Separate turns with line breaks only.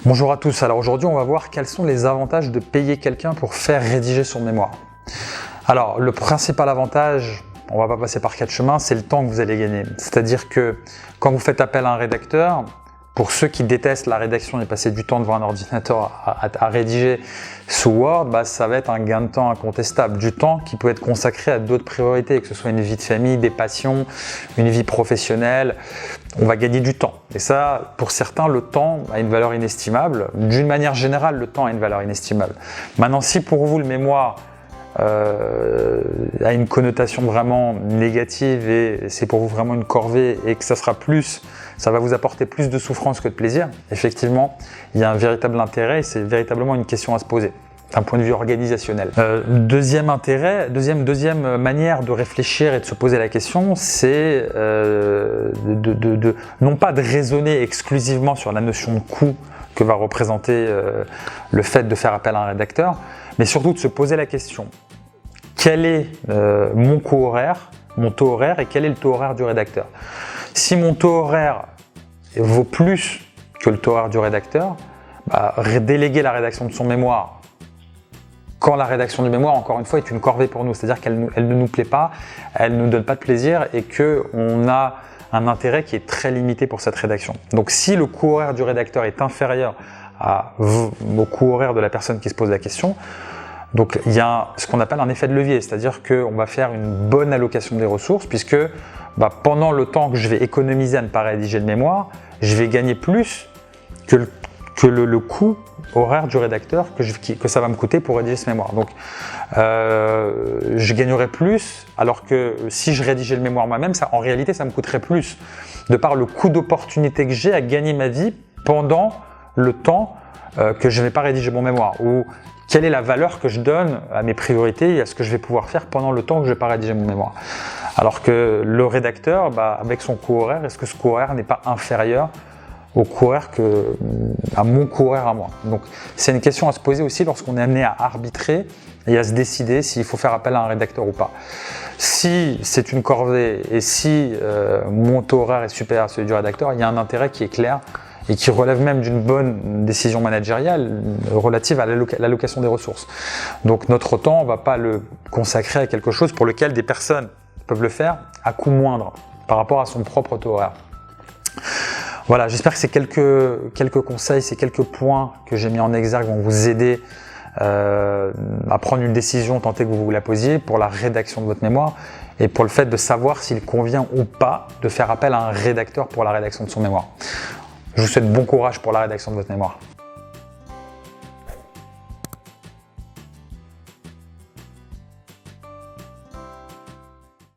Bonjour à tous, alors aujourd'hui on va voir quels sont les avantages de payer quelqu'un pour faire rédiger son mémoire. Alors le principal avantage, on va pas passer par quatre chemins, c'est le temps que vous allez gagner. C'est-à-dire que quand vous faites appel à un rédacteur, pour ceux qui détestent la rédaction et passer du temps devant un ordinateur à rédiger sous Word, ça va être un gain de temps incontestable. Du temps qui peut être consacré à d'autres priorités, que ce soit une vie de famille, des passions, une vie professionnelle. On va gagner du temps. Et ça, pour certains, le temps a une valeur inestimable. D'une manière générale, le temps a une valeur inestimable. Maintenant, si pour vous, le mémoire a une connotation vraiment négative et c'est pour vous vraiment une corvée et que ça va vous apporter plus de souffrance que de plaisir, effectivement, il y a un véritable intérêt et c'est véritablement une question à se poser d'un point de vue organisationnel. Deuxième manière de réfléchir et de se poser la question, c'est non pas de raisonner exclusivement sur la notion de coût que va représenter le fait de faire appel à un rédacteur, mais surtout de se poser la question: quel est mon coût horaire, mon taux horaire, et quel est le taux horaire du rédacteur? Si mon taux horaire vaut plus que le taux horaire du rédacteur, déléguer la rédaction de son mémoire, quand la rédaction du mémoire, encore une fois, est une corvée pour nous, c'est-à-dire qu'elle ne nous plaît pas, elle ne nous donne pas de plaisir et qu'on a un intérêt qui est très limité pour cette rédaction. Donc si le coût horaire du rédacteur est inférieur au coût horaire de la personne qui se pose la question, donc il y a ce qu'on appelle un effet de levier, c'est-à-dire qu'on va faire une bonne allocation des ressources puisque pendant le temps que je vais économiser à ne pas rédiger de mémoire, je vais gagner plus que le coût horaire du rédacteur que ça va me coûter pour rédiger ce mémoire. Donc je gagnerai plus, alors que si je rédigeais le mémoire moi-même, en réalité ça me coûterait plus, de par le coût d'opportunité que j'ai à gagner ma vie pendant le temps que je ne vais pas rédiger mon mémoire, ou quelle est la valeur que je donne à mes priorités et à ce que je vais pouvoir faire pendant le temps que je ne vais pas rédiger mon mémoire. Alors que le rédacteur, avec son coût horaire, est-ce que ce coût horaire n'est pas inférieur au coût horaire à mon coût horaire à moi? Donc c'est une question à se poser aussi lorsqu'on est amené à arbitrer et à se décider s'il faut faire appel à un rédacteur ou pas. Si c'est une corvée et si mon taux horaire est supérieur à celui du rédacteur, il y a un intérêt qui est clair et qui relève même d'une bonne décision managériale relative à l'allocation des ressources. Donc notre temps, on ne va pas le consacrer à quelque chose pour lequel des personnes peuvent le faire à coût moindre par rapport à son propre taux horaire. Voilà, j'espère que ces quelques conseils, ces quelques points que j'ai mis en exergue vont vous aider à prendre une décision, tenter que vous la posiez pour la rédaction de votre mémoire et pour le fait de savoir s'il convient ou pas de faire appel à un rédacteur pour la rédaction de son mémoire. Je vous souhaite bon courage pour la rédaction de votre mémoire.